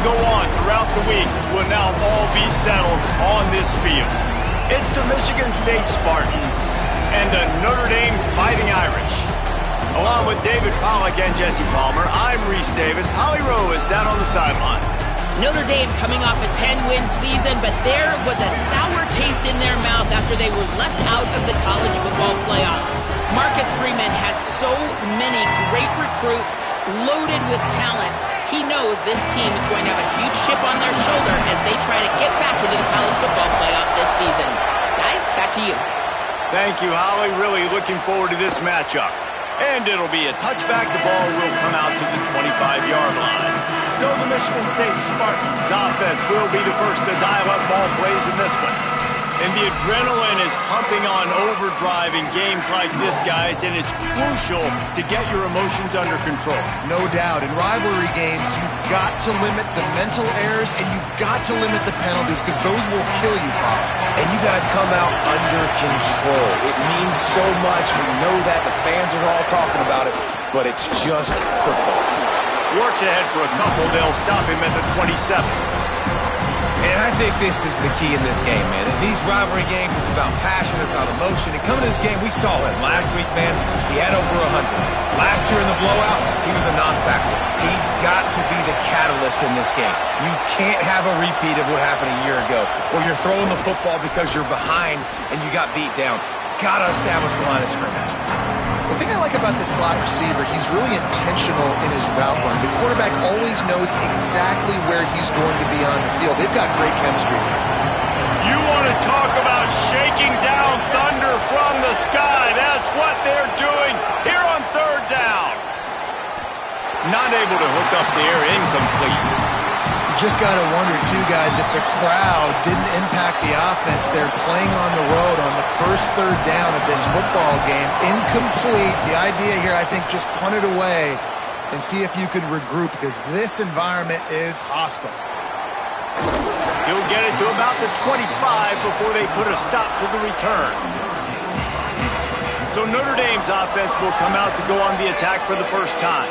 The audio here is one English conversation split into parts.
go on throughout the week will now all be settled on this field. It's the Michigan State Spartans and the Notre Dame Fighting Irish. Along with David Pollack and Jesse Palmer, I'm Reese Davis. Holly Rowe is down on the sideline. Notre Dame coming off a 10-win season, but there was a sour taste in their mouth after they were left out of the college football playoff. Marcus Freeman has so many great recruits loaded with talent. He knows this team is going to have a huge chip on their shoulder as they try to get back into the college football playoff this season. Guys, back to you. Thank you, Holly. Really looking forward to this matchup. And it'll be a touchback. The ball will come out to the 25-yard line. So the Michigan State Spartans offense will be the first to dial up ball plays in this one. And the adrenaline is pumping on overdrive in games like this, guys, and it's crucial to get your emotions under control. No doubt. In rivalry games, you've got to limit the mental errors and you've got to limit the penalties because those will kill you, Bob. And you got to come out under control. It means so much. We know that. The fans are all talking about it, but it's just football. Works ahead for a couple. They'll stop him at the 27. And I think this is the key in this game, man. In these rivalry games, it's about passion, it's about emotion. And coming to this game, we saw him last week, man. He had over 100. Last year in the blowout, he was a non-factor. He's got to be the catalyst in this game. You can't have a repeat of what happened a year ago, where you're throwing the football because you're behind and you got beat down. Got to establish the line of scrimmage. The thing I like about this slot receiver, he's really intentional in his route run. The quarterback always knows exactly where he's going to be on the field. They've got great chemistry. You want to talk about shaking down thunder from the sky. That's what they're doing here on third down. Not able to hook up there, incomplete. You just got to wonder, too, guys, if the crowd didn't impact the offense. They're playing on the road on the first third down of this football game. Incomplete. The idea here, I think, just punt it away and see if you can regroup because this environment is hostile. He'll get it to about the 25 before they put a stop to the return. So Notre Dame's offense will come out to go on the attack for the first time.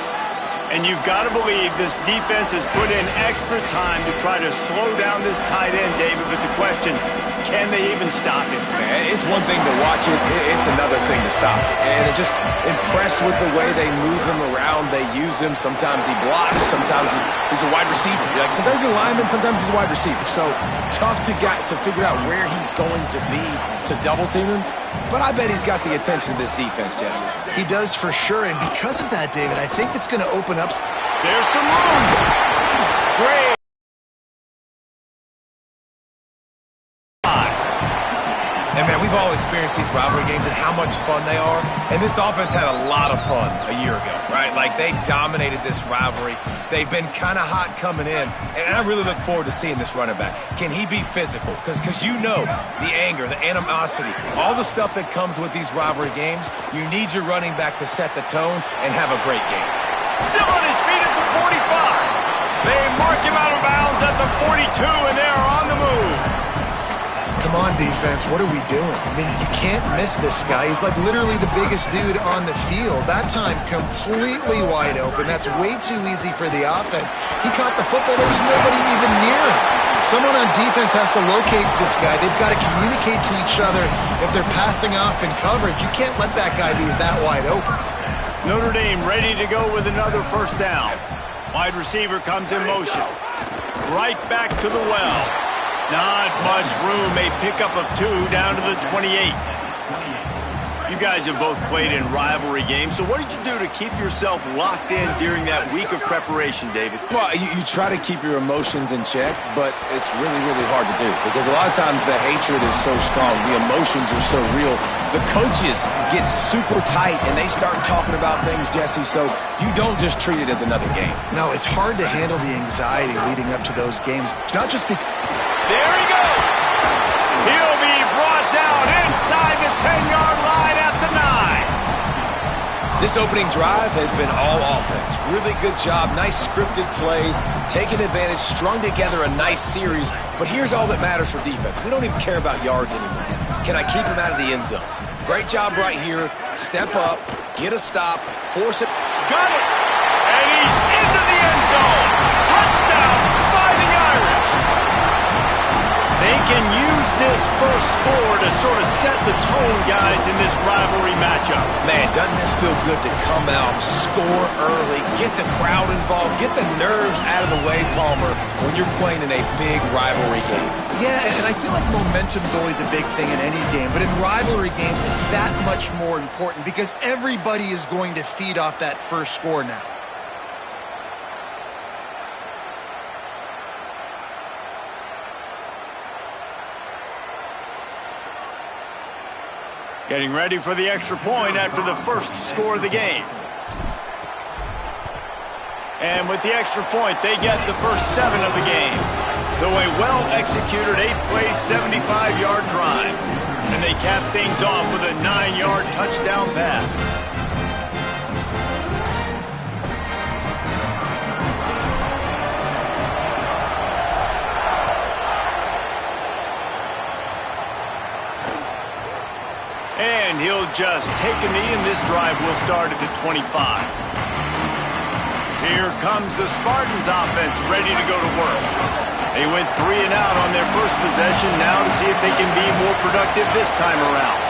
And you've got to believe this defense has put in extra time to try to slow down this tight end, David. But the question, can they even stop him? Man, it's one thing to watch it. It's another thing to stop it. And I'm just impressed with the way they move him around. They use him. Sometimes he blocks. Sometimes he's a wide receiver. Like sometimes he's a lineman. Sometimes he's a wide receiver. So tough to figure out where he's going to be to double team him. But I bet he's got the attention of this defense, Jesse. He does for sure. And because of that, David, I think it's going to open up. There's some room. Great. And, man, we've all experienced these rivalry games and how much fun they are. And this offense had a lot of fun a year ago, right? Like, they dominated this rivalry. They've been kind of hot coming in. And I really look forward to seeing this running back. Can he be physical? Because you know the anger, the animosity, all the stuff that comes with these rivalry games, you need your running back to set the tone and have a great game. Still on his feet at the 45. They mark him out of bounds at the 42, and they are on the move. Come on, defense. What are we doing? I mean, you can't miss this guy. He's like literally the biggest dude on the field. That time, completely wide open. That's way too easy for the offense. He caught the football. There was nobody even near him. Someone on defense has to locate this guy. They've got to communicate to each other if they're passing off in coverage. You can't let that guy be that wide open. Notre Dame ready to go with another first down. Wide receiver comes in motion. Right back to the well. Not much room. A pickup of 2 down to the 28. You guys have both played in rivalry games, so what did you do to keep yourself locked in during that week of preparation, David? Well, you try to keep your emotions in check, but it's really, really hard to do because a lot of times the hatred is so strong, the emotions are so real. The coaches get super tight and they start talking about things, Jesse, so you don't just treat it as another game. No, it's hard to handle the anxiety leading up to those games, not just because... There he goes! He'll be brought down inside the 10-yard line at the 9. This opening drive has been all offense. Really good job, nice scripted plays, taking advantage, strung together a nice series. But here's all that matters for defense. We don't even care about yards anymore. Can I keep him out of the end zone? Great job right here. Step up, get a stop, force it. Got it! And he's into the end zone! Touchdown, first score to sort of set the tone, guys, in this rivalry matchup. Man, doesn't this feel good to come out, score early, get the crowd involved, get the nerves out of the way, Palmer, when you're playing in a big rivalry game? Yeah, and I feel like momentum's always a big thing in any game, but in rivalry games, it's that much more important because everybody is going to feed off that first score now. Getting ready for the extra point after the first score of the game. And with the extra point, they get the first 7 of the game. So a well-executed 8-play, 75-yard drive. And they cap things off with a 9-yard touchdown pass. And he'll just take a knee, and this drive will start at the 25. Here comes the Spartans offense ready to go to work. They went 3 and out on their first possession, now to see if they can be more productive this time around.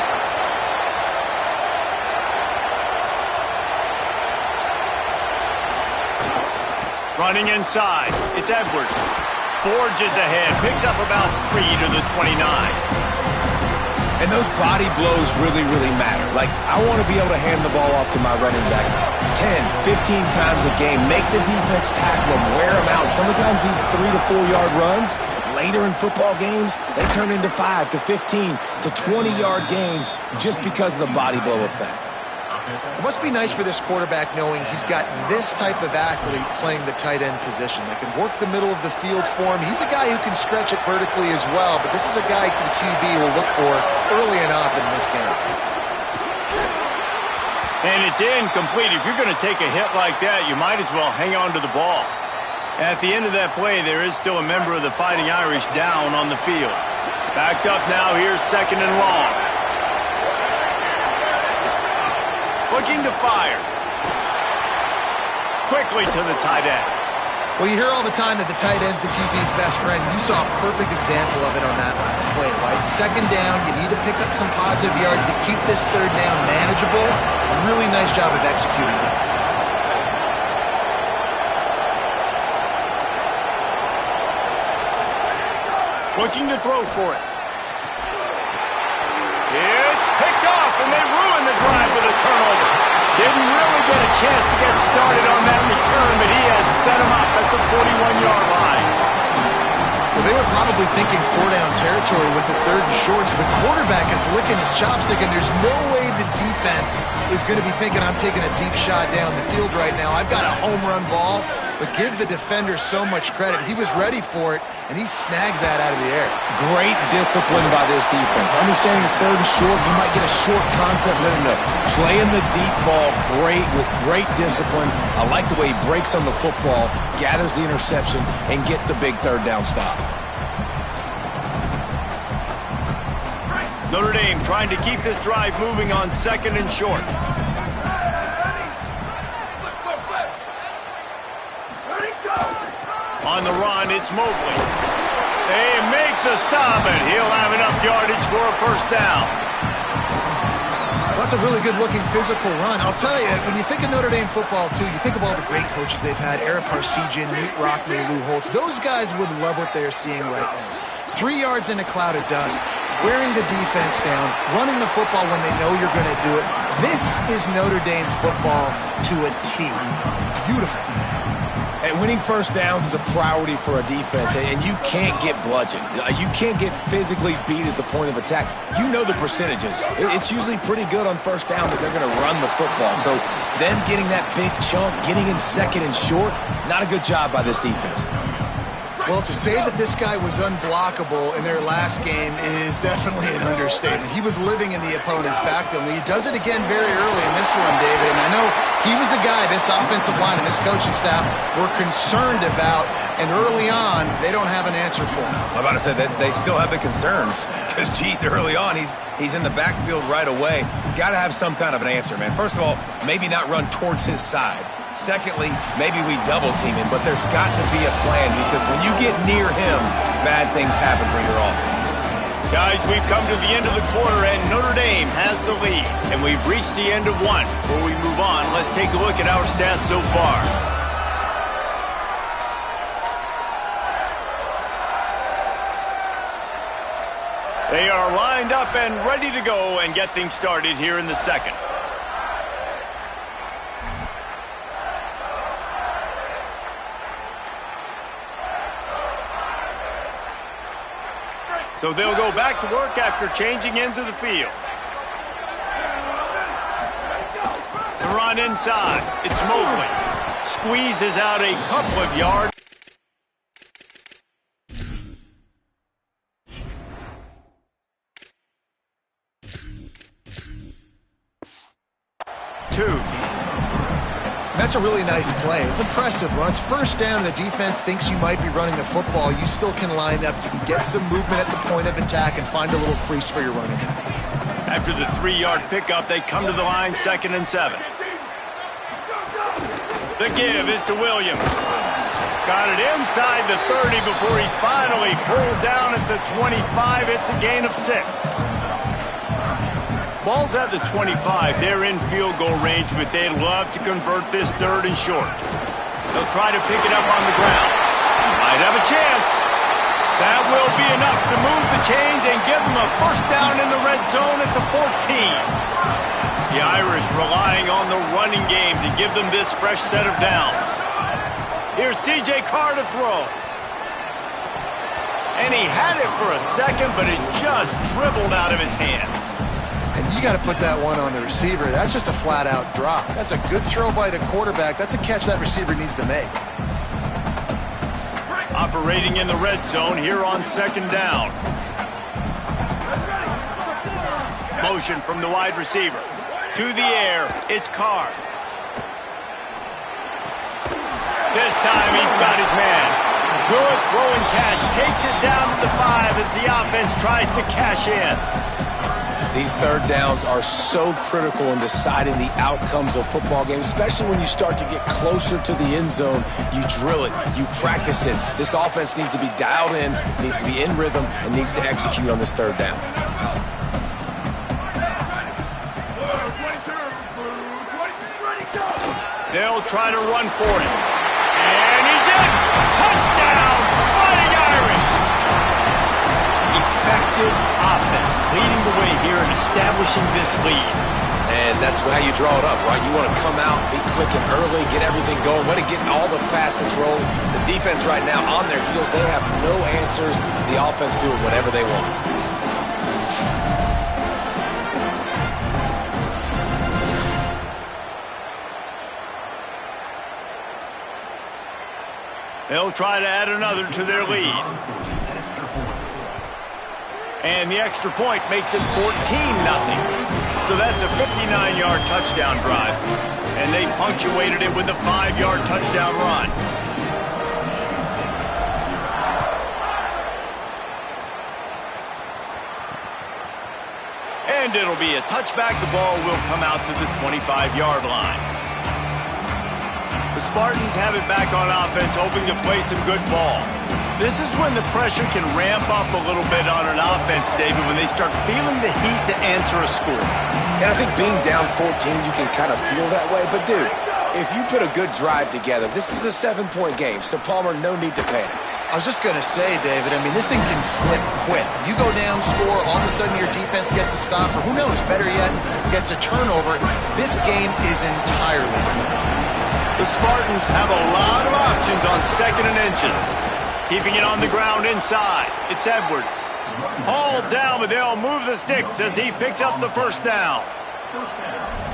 Running inside, it's Edwards. Forges ahead, picks up about 3 to the 29. And those body blows really, really matter. Like, I want to be able to hand the ball off to my running back 10, 15 times a game. Make the defense tackle them, wear them out. Sometimes these 3 to 4 yard runs, later in football games, they turn into 5 to 15 to 20-yard gains just because of the body blow effect. It must be nice for this quarterback knowing he's got this type of athlete playing the tight end position that can work the middle of the field for him. He's a guy who can stretch it vertically as well, but this is a guy the QB will look for early and often in this game. And it's incomplete. If you're going to take a hit like that, you might as well hang on to the ball. At the end of that play, there is still a member of the Fighting Irish down on the field. Backed up now, here's 2nd and long. Looking to fire. Quickly to the tight end. Well, you hear all the time that the tight end's the QB's best friend. You saw a perfect example of it on that last play, right? 2nd down, you need to pick up some positive yards to keep this 3rd down manageable. Really nice job of executing that. Looking to throw for it. It's picked off, and they ruin the drive with a turnover. Didn't really get a chance to get started on that return, but he has set him up at the 41-yard line. Well, they were probably thinking 4-down territory with the 3rd and short, so the quarterback is licking his chops thinking there's no way the defense is going to be thinking I'm taking a deep shot down the field right now. I've got a home run ball, but give the defender so much credit. He was ready for it, and he snags that out of the air. Great discipline by this defense. Understanding it's 3rd and short, you might get a short concept. No. Playing the deep ball great with great discipline. I like the way he breaks on the football, gathers the interception, and gets the big 3rd down stop. Notre Dame trying to keep this drive moving on 2nd and short. On the run, it's Mobley. They make the stop, and he'll have enough yardage for a 1st down. Well, that's a really good-looking physical run. I'll tell you, when you think of Notre Dame football, too, you think of all the great coaches they've had, Eric Parsegian, Nate Rockne, Lou Holtz. Those guys would love what they're seeing right now. 3 yards in a cloud of dust, wearing the defense down, running the football when they know you're going to do it. This is Notre Dame football to a T. Beautiful. And winning 1st downs is a priority for a defense, and you can't get bludgeoned. You can't get physically beat at the point of attack. You know the percentages. It's usually pretty good on 1st down that they're going to run the football. So them getting that big chunk, getting in 2nd and short, not a good job by this defense. Well, to say that this guy was unblockable in their last game is definitely an understatement. He was living in the opponent's backfield, and he does it again very early in this one, David. And I know he was a guy this offensive line and this coaching staff were concerned about, and early on, they don't have an answer for him. I'm about to say that they still have the concerns because, geez, early on, he's in the backfield right away. Got to have some kind of an answer, man. First of all, maybe not run towards his side. Secondly, maybe we double team him, but there's got to be a plan because when you get near him, bad things happen for your offense. Guys, we've come to the end of the quarter, and Notre Dame has the lead. And we've reached the end of one. Before we move on, let's take a look at our stats so far. They are lined up and ready to go and get things started here in the second. So they'll go back to work after changing into the field. The run inside. It's Mobley. Squeezes out a couple of yards. That's a really nice play. It's impressive. When it's first down and the defense thinks you might be running the football, you still can line up. You can get some movement at the point of attack and find a little crease for your running back. After the 3-yard pickup, they come to the line, 2nd and 7. The give is to Williams. Got it inside the 30 before he's finally pulled down at the 25. It's a gain of 6. Ball's at the 25. They're in field goal range, but they'd love to convert this 3rd and short. They'll try to pick it up on the ground. Might have a chance. That will be enough to move the chains and give them a first down in the red zone at the 14. The Irish relying on the running game to give them this fresh set of downs. Here's C.J. Carr to throw. And he had it for a second, but it just dribbled out of his hands. And you got to put that one on the receiver. That's just a flat-out drop. That's a good throw by the quarterback. That's a catch that receiver needs to make. Operating in the red zone here on 2nd down. Motion from the wide receiver. To the air, it's Carr. This time he's got his man. Good throw and catch. Takes it down to the 5 as the offense tries to cash in. These 3rd downs are so critical in deciding the outcomes of football games, especially when you start to get closer to the end zone. You drill it, you practice it. This offense needs to be dialed in, needs to be in rhythm, and needs to execute on this 3rd down. They'll try to run for it. And he's in! Touchdown! Fighting Irish! Effective offense, leading the way here and establishing this lead. And that's how you draw it up, right? You want to come out, be clicking early, get everything going, want to get all the facets rolling. The defense right now on their heels, they have no answers. The offense doing whatever they want. They'll try to add another to their lead. And the extra point makes it 14-0. So that's a 59-yard touchdown drive. And they punctuated it with a 5-yard touchdown run. And it'll be a touchback. The ball will come out to the 25-yard line. The Spartans have it back on offense, hoping to play some good ball. This is when the pressure can ramp up a little bit on an offense, David, when they start feeling the heat to answer a score. And I think being down 14, you can kind of feel that way. But, dude, if you put a good drive together, this is a 7-point game. So, Palmer, no need to panic. I was just going to say, David, I mean, this thing can flip quick. You go down, score, all of a sudden your defense gets a stop, or who knows, better yet, gets a turnover. This game is entirely different. The Spartans have a lot of options on 2nd and inches. Keeping it on the ground inside. It's Edwards. Hauled down, but they'll move the sticks as he picks up the first down.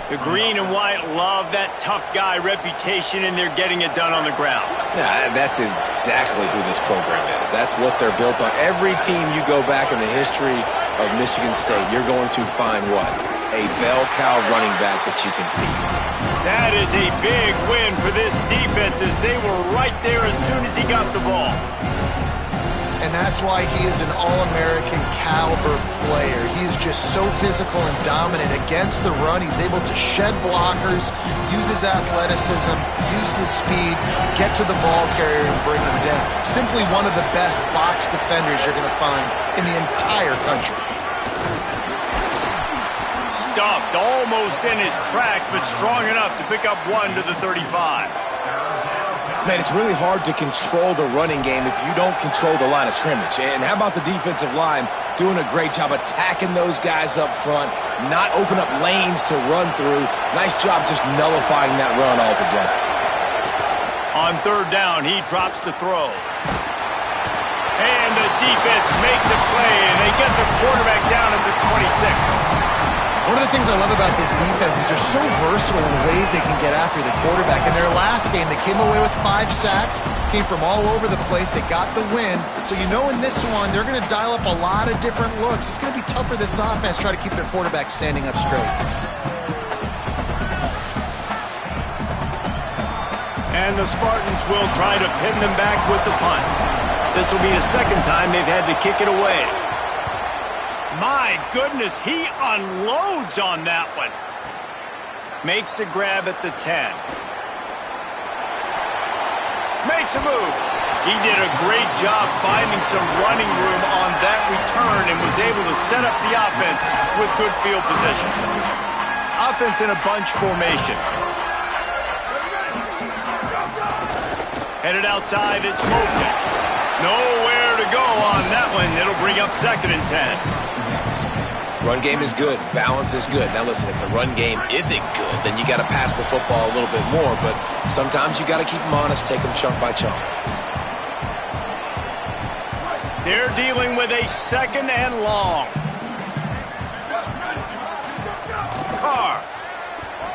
The green and white love that tough guy reputation, and they're getting it done on the ground. Yeah, that's exactly who this program is. That's what they're built on. Every team you go back in the history of Michigan State, you're going to find what? A bell cow running back that you can feed. That is a big win for this defense as they were right there as soon as he got the ball. And and that's why he is an All-American caliber player. He is just so physical and dominant against the run. He's able to shed blockers, use his athleticism, use his speed, get to the ball carrier and bring him down. Simply one of the best box defenders you're going to find in the entire country. Stuffed almost in his tracks, but strong enough to pick up one to the 35. Man, it's really hard to control the running game if you don't control the line of scrimmage. And how about the defensive line doing a great job attacking those guys up front, not open up lanes to run through. Nice job just nullifying that run altogether. On third down, he drops to throw. And the defense makes a play, and they get the quarterback down at the 26. One of the things I love about this defense is they're so versatile in the ways they can get after the quarterback. In their last game, they came away with 5 sacks, came from all over the place. They got the win. So you know in this one, they're going to dial up a lot of different looks. It's going to be tough for this offense to try to keep their quarterback standing up straight. And the Spartans will try to pin them back with the punt. This will be the second time they've had to kick it away. My goodness, he unloads on that one. Makes the grab at the 10. Makes a move. He did a great job finding some running room on that return and was able to set up the offense with good field position. Offense in a bunch formation. Headed outside, it's Mobley. Nowhere to go on that one. It'll bring up 2nd and 10. Run game is good. Balance is good. Now listen, if the run game isn't good, then you got to pass the football a little bit more. But sometimes you got to keep them honest, take them chunk by chunk. They're dealing with a 2nd and long. Carr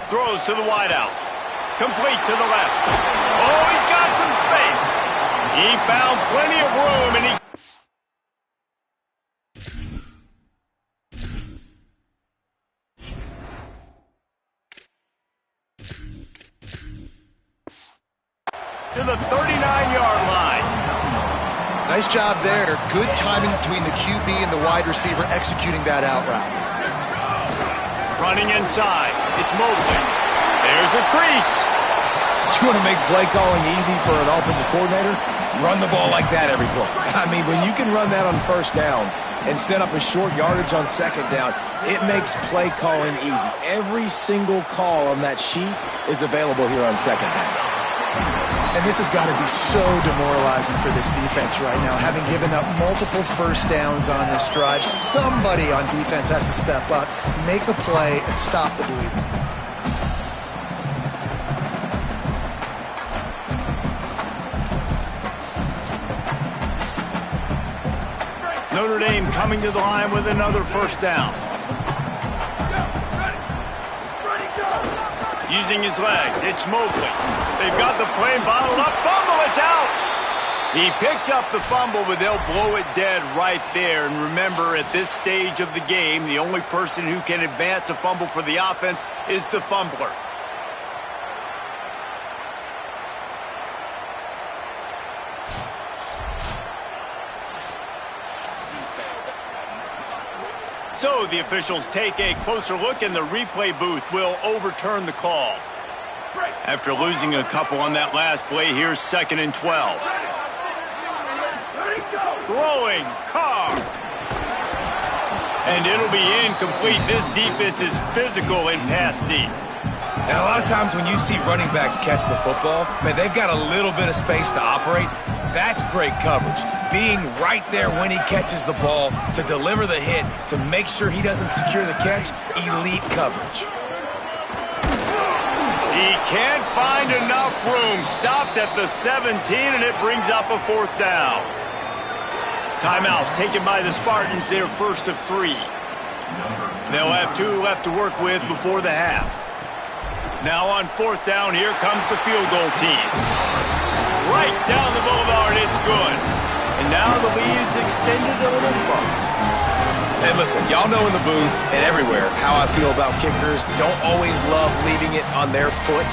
throws to the wideout. Complete to the left. Oh, he's got some space. He found plenty of room, and he... to the 39-yard line. Nice job there. Good timing between the QB and the wide receiver executing that out route. Running inside. It's Mobley. There's a crease. You want to make play calling easy for an offensive coordinator? Run the ball like that every play. I mean, when you can run that on first down and set up a short yardage on second down, it makes play calling easy. Every single call on that sheet is available here on second down. And this has got to be so demoralizing for this defense right now. Having given up multiple first downs on this drive, somebody on defense has to step up, make a play, and stop the bleeding. Notre Dame coming to the line with another first down. Using his legs, it's Mobley. They've got the play bottled up. Fumble, it's out. He picks up the fumble, but they'll blow it dead right there. And remember, at this stage of the game, the only person who can advance a fumble for the offense is the fumbler. So the officials take a closer look, and the replay booth will overturn the call. After losing a couple on that last play, here's 2nd and 12. Throwing, Carr. And it'll be incomplete. This defense is physical in pass deep. And a lot of times when you see running backs catch the football, man, they've got a little bit of space to operate. That's great coverage. Being right there when he catches the ball to deliver the hit, to make sure he doesn't secure the catch, elite coverage. He can't find enough room. Stopped at the 17, and it brings up a 4th down. Timeout taken by the Spartans, their first of 3. They'll have 2 left to work with before the half. Now on 4th down, here comes the field goal team. Right down the boulevard, it's good. And now the lead is extended a little further. Hey, listen, y'all know in the booth and everywhere how I feel about kickers. Don't always love leaving it on their foot.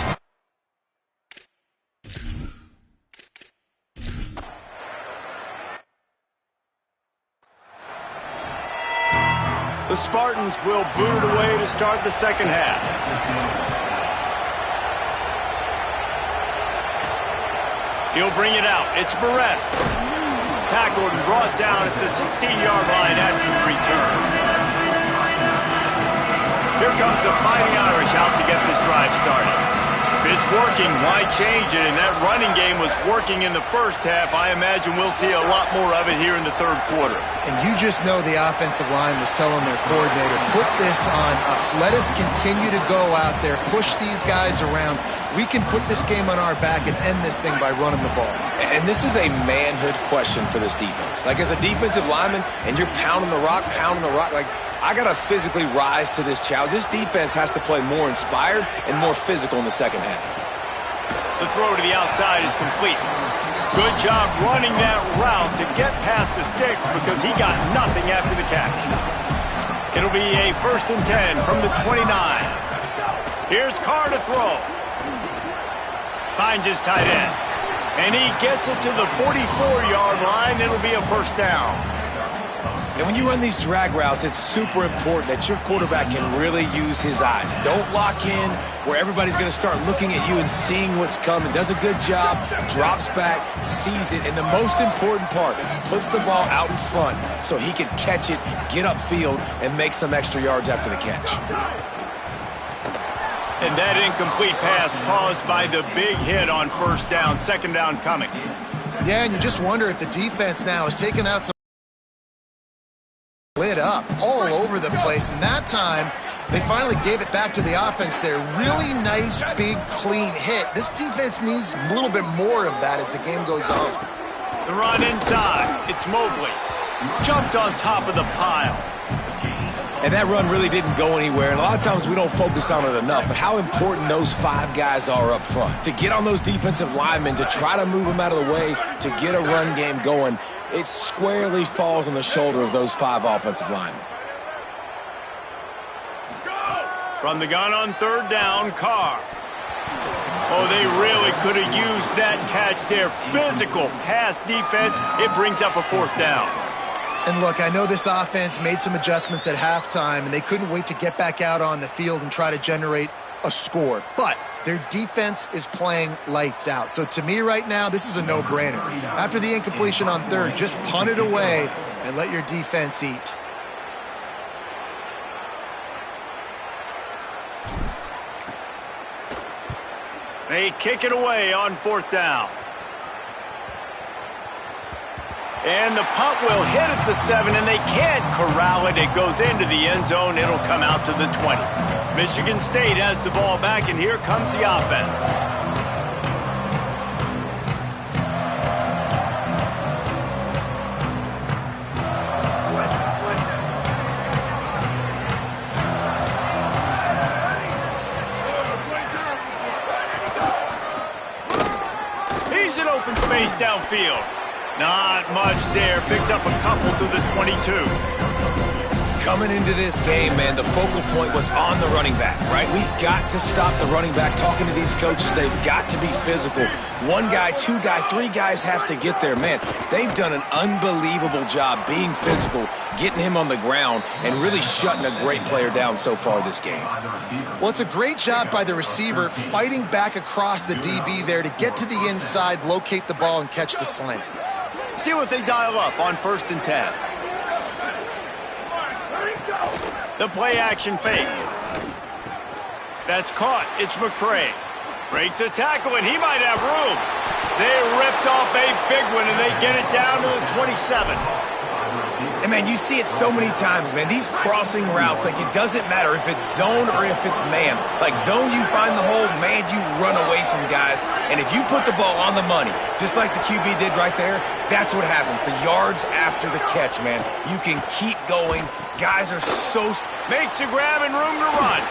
The Spartans will boot it away to start the second half. He'll bring it out. It's Barres. Tackled and brought down at the 16-yard line after the return. Here comes the Fighting Irish out to get this drive started. If it's working, why change it? And that running game was working in the first half. I imagine we'll see a lot more of it here in the third quarter. And you just know the offensive line was telling their coordinator, put this on us. Let us continue to go out there, push these guys around. We can put this game on our back and end this thing by running the ball. And this is a manhood question for this defense. Like, as a defensive lineman, and you're pounding the rock, like, I got to physically rise to this challenge. This defense has to play more inspired and more physical in the second half. The throw to the outside is complete. Good job running that route to get past the sticks because he got nothing after the catch. It'll be a 1st and 10 from the 29. Here's Carr to throw. Finds his tight end. And he gets it to the 44-yard line. It'll be a 1st down. And when you run these drag routes, it's super important that your quarterback can really use his eyes. Don't lock in where everybody's going to start looking at you and seeing what's coming. Does a good job, drops back, sees it, and the most important part, puts the ball out in front so he can catch it, get upfield, and make some extra yards after the catch. And that incomplete pass caused by the big hit on 1st down, 2nd down coming. Yeah, and you just wonder if the defense now is taking out some lit up all over the place, and that time they finally gave it back to the offense there. Really nice, big, clean hit. This defense needs a little bit more of that as the game goes on. The run inside. It's Mobley. Jumped on top of the pile. And that run really didn't go anywhere, and a lot of times we don't focus on it enough, but how important those 5 guys are up front. To get on those defensive linemen, to try to move them out of the way, to get a run game going, it squarely falls on the shoulder of those 5 offensive linemen. From the gun on 3rd down, Carr. Oh, they really could have used that catch there. Physical pass defense. It brings up a 4th down. And look, I know this offense made some adjustments at halftime, and they couldn't wait to get back out on the field and try to generate a score. But their defense is playing lights out. So to me right now, this is a no-brainer. After the incompletion on 3rd, just punt it away and let your defense eat. They kick it away on 4th down. And the punt will hit at the 7, and they can't corral it. It goes into the end zone. It'll come out to the 20. Michigan State has the ball back, and here comes the offense. He's in open space downfield. Not much there. Picks up a couple to the 22. Coming into this game, man, the focal point was on the running back, right? We've got to stop the running back. Talking to these coaches, they've got to be physical. 1 guy, 2 guy, 3 guys have to get there. Man, they've done an unbelievable job being physical, getting him on the ground, and really shutting a great player down so far this game. Well, it's a great job by the receiver fighting back across the DB there to get to the inside, locate the ball, and catch the slant. See what they dial up on 1st and 10. The play action fake. That's caught. It's McCray. Breaks a tackle, and he might have room. They ripped off a big one, and they get it down to the 27. And, man, you see it so many times, man. These crossing routes, like, it doesn't matter if it's zone or if it's man. Like, zone, you find the hole. Man, you run away from guys. And if you put the ball on the money, just like the QB did right there, that's what happens. The yards after the catch, man. You can keep going. Guys are so... Makes a grab and room to run.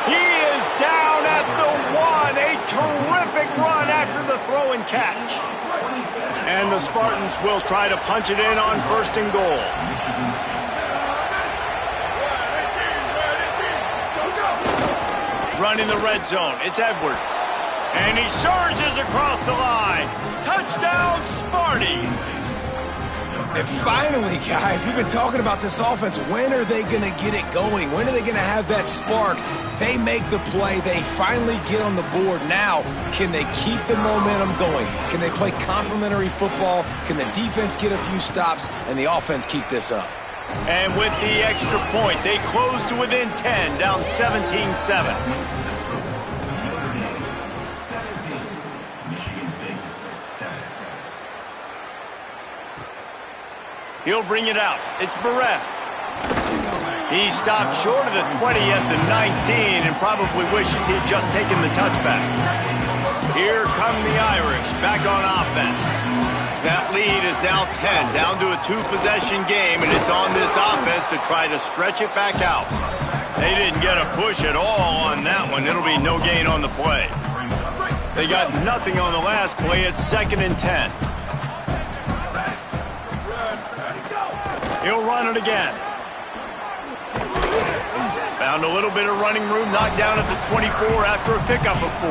He is down at the 1. A terrific run after the throw and catch. And the Spartans will try to punch it in on 1st and goal. Running the red zone, it's Edwards. And he surges across the line. Touchdown, Sparty! And finally, guys, we've been talking about this offense. When are they going to get it going? When are they going to have that spark? They make the play. They finally get on the board. Now, can they keep the momentum going? Can they play complementary football? Can the defense get a few stops and the offense keep this up? And with the extra point, they close to within 10, down 17-7. He'll bring it out. It's Barres. He stopped short of the 20 at the 19 and probably wishes he'd just taken the touchback. Here come the Irish back on offense. That lead is now 10, down to a two-possession game, and it's on this offense to try to stretch it back out. They didn't get a push at all on that one. It'll be no gain on the play. They got nothing on the last play. It's 2nd and 10. He'll run it again. Found a little bit of running room, knocked down at the 24 after a pickup of 4.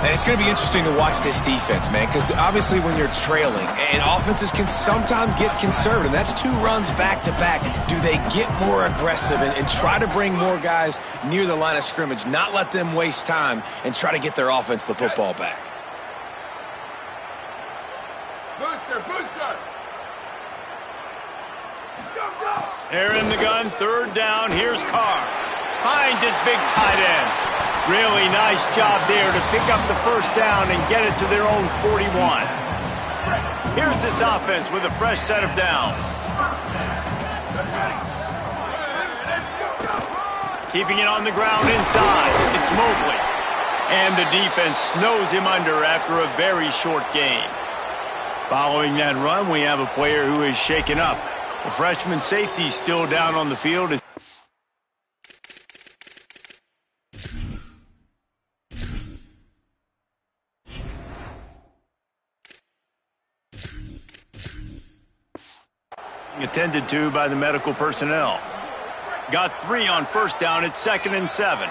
And it's going to be interesting to watch this defense, man, because obviously when you're trailing, and offenses can sometimes get conservative. That's 2 runs back-to-back. Do they get more aggressive and try to bring more guys near the line of scrimmage, not let them waste time, and try to get their offense the football back? Booster! They're in the gun, 3rd down. Here's Carr. Finds his big tight end. Really nice job there to pick up the 1st down and get it to their own 41. Here's this offense with a fresh set of downs. Keeping it on the ground inside. It's Mobley. And the defense snows him under after a very short gain. Following that run, we have a player who is shaken up. The freshman safety still down on the field. Attended to by the medical personnel. Got 3 on 1st down. It's 2nd and 7.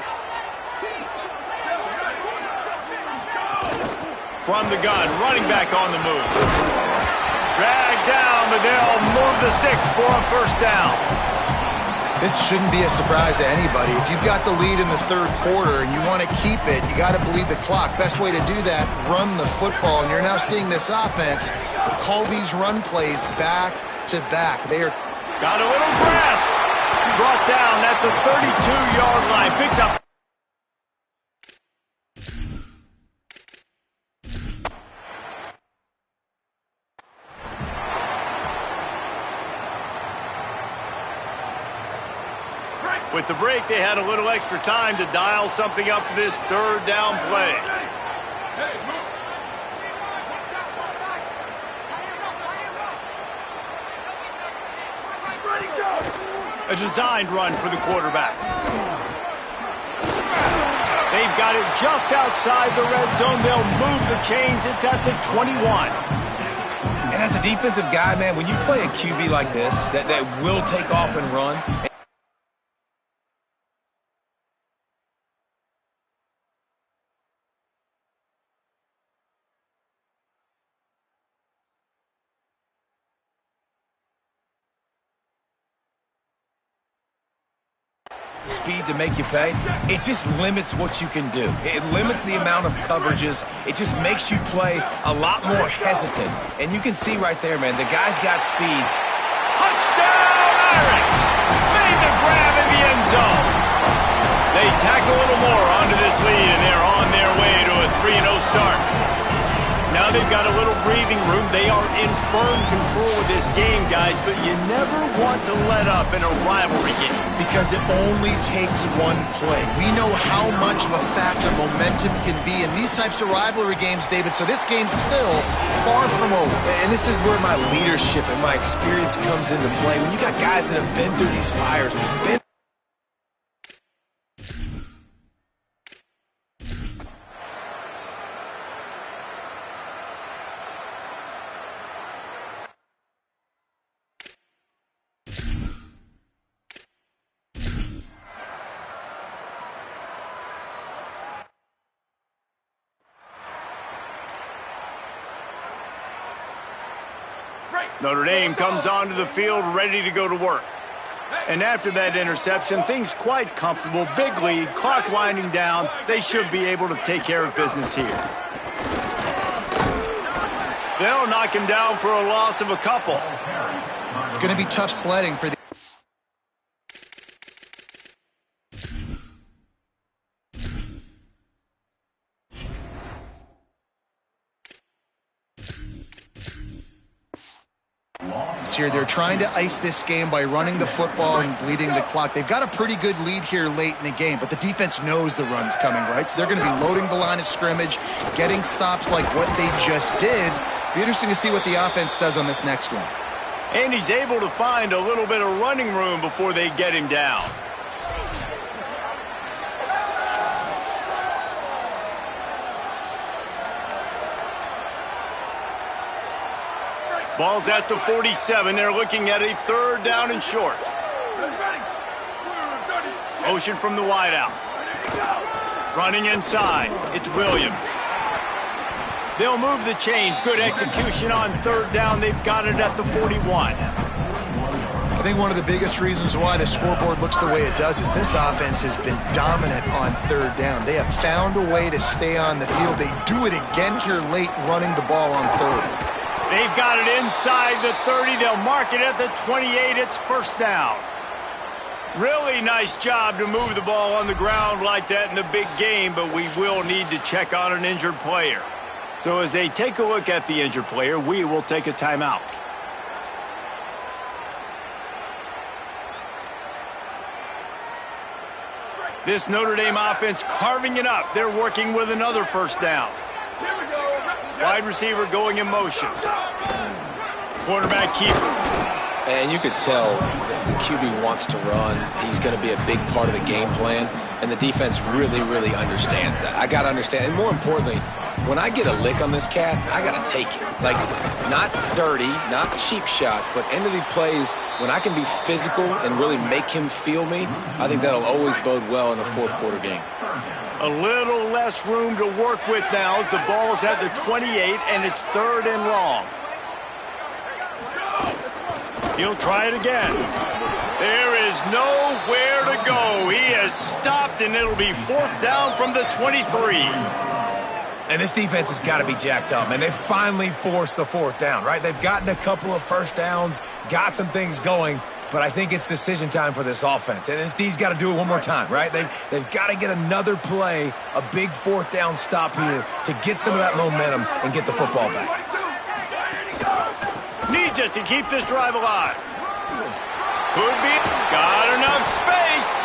From the gun, running back on the move. Dragged down, but they'll move the sticks for a 1st down. This shouldn't be a surprise to anybody. If you've got the lead in the 3rd quarter and you want to keep it, you got to bleed the clock. Best way to do that, run the football. And you're now seeing this offense call these run plays back to back. They are got a little grass. Brought down at the 32-yard line. Picks up. With the break, they had a little extra time to dial something up for this 3rd down play. A designed run for the quarterback. They've got it just outside the red zone. They'll move the chains. It's at the 21. And as a defensive guy, man, when you play a QB like this that will take off and run... speed to make you pay, it just limits what you can do. It limits the amount of coverages. It just makes you play a lot more hesitant. And you can see right there, man, the guy's got speed. Touchdown, Irish! Made the grab in the end zone. They tack a little more onto this lead, and they're on their way to a 3-0 start. Now they've got a little breathing room. They are in firm control of this game, guys, but you never want to let up in a rivalry game. Because it only takes one play. We know how much of a factor momentum can be in these types of rivalry games, David, so this game's still far from over. And this is where my leadership and my experience comes into play. When you got guys that have been through these fires, Notre Dame comes onto the field ready to go to work. And after that interception, things quite comfortable. Big lead, clock winding down. They should be able to take care of business here. They'll knock him down for a loss of a couple. It's going to be tough sledding for the... Here. They're trying to ice this game by running the football and bleeding the clock. They've got a pretty good lead here late in the game, but the defense knows the run's coming, right? So they're going to be loading the line of scrimmage, getting stops like what they just did. Be interesting to see what the offense does on this next one. And he's able to find a little bit of running room before they get him down. Ball's at the 47. They're looking at a third down and short. Motion from the wideout. Running inside. It's Williams. They'll move the chains. Good execution on third down. They've got it at the 41. I think one of the biggest reasons why the scoreboard looks the way it does is this offense has been dominant on third down. They have found a way to stay on the field. They do it again here late, running the ball on third. They've got it inside the 30. They'll mark it at the 28. It's first down. Really nice job to move the ball on the ground like that in the big game, but we will need to check on an injured player. So as they take a look at the injured player, we will take a timeout. This Notre Dame offense carving it up. They're working with another first down. Wide receiver going in motion. Quarterback keeper. And you could tell the QB wants to run. He's going to be a big part of the game plan. And the defense really, really understands that. I got to understand. And more importantly, when I get a lick on this cat, I got to take it. Like, not dirty, not cheap shots, but end of the plays, when I can be physical and really make him feel me, I think that'll always bode well in a fourth quarter game. A little less room to work with now as the ball's at the 28 and it's third and long. He'll try it again. There is nowhere to go. He has stopped and it'll be fourth down from the 23. And this defense has got to be jacked up, and they finally forced the fourth down, right? They've gotten a couple of first downs, got some things going, but I think it's decision time for this offense. And this D's got to do it one more time, right? They've got to get another play, a big fourth down stop here to get some of that momentum and get the football back. Needs it to keep this drive alive. Could be. Got enough space.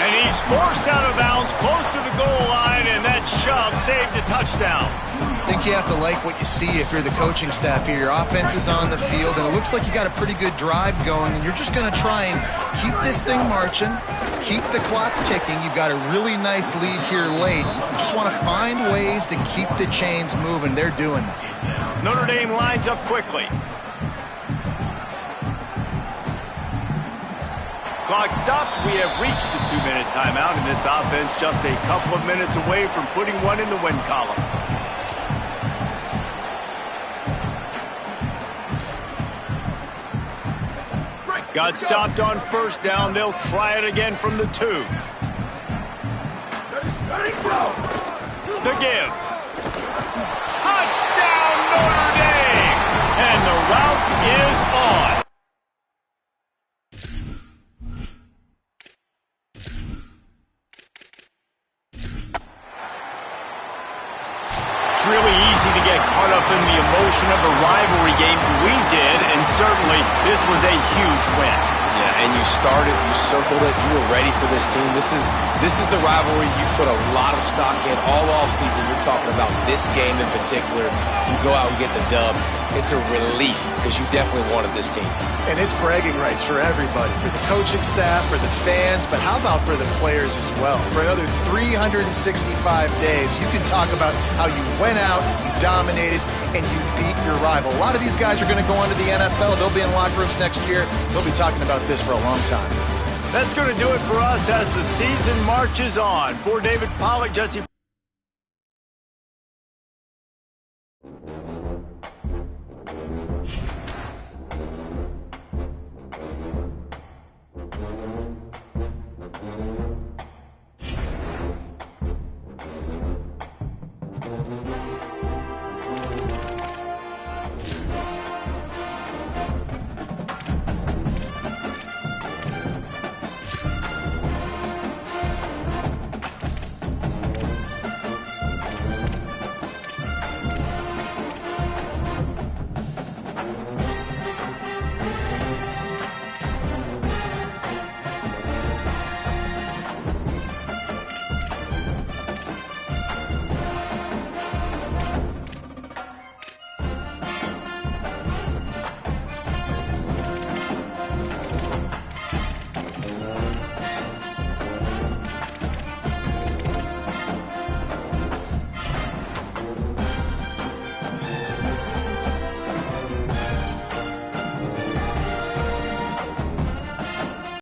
And he's forced out of bounds close to the goal line, and that shove saved a touchdown. I think you have to like what you see if you're the coaching staff here. Your offense is on the field, and it looks like you got a pretty good drive going, and you're just going to try and keep this thing marching, keep the clock ticking. You've got a really nice lead here late. You just want to find ways to keep the chains moving. They're doing that. Notre Dame lines up quickly. Clock stops. We have reached the 2-minute timeout, and this offense just a couple of minutes away from putting one in the win column. Got stopped on first down. They'll try it again from the 2. The give. Touchdown, Notre Dame! And the route is on. It's really easy to get caught up in the emotion of a rivalry game. We did, and certainly this was a huge win. Yeah, and you started, you circled it, you were ready for this team. This is the rivalry you put a lot of stock in all offseason. You're talking about this game in particular. You go out and get the dub. It's a relief because you definitely wanted this team. And it's bragging rights for everybody, for the coaching staff, for the fans, but how about for the players as well? For another 365 days, you can talk about how you went out, you dominated, and you beat your rival. A lot of these guys are going to go on to the NFL. They'll be in locker rooms next year. They'll be talking about this for a long time. That's going to do it for us as the season marches on. For David Pollack, Jesse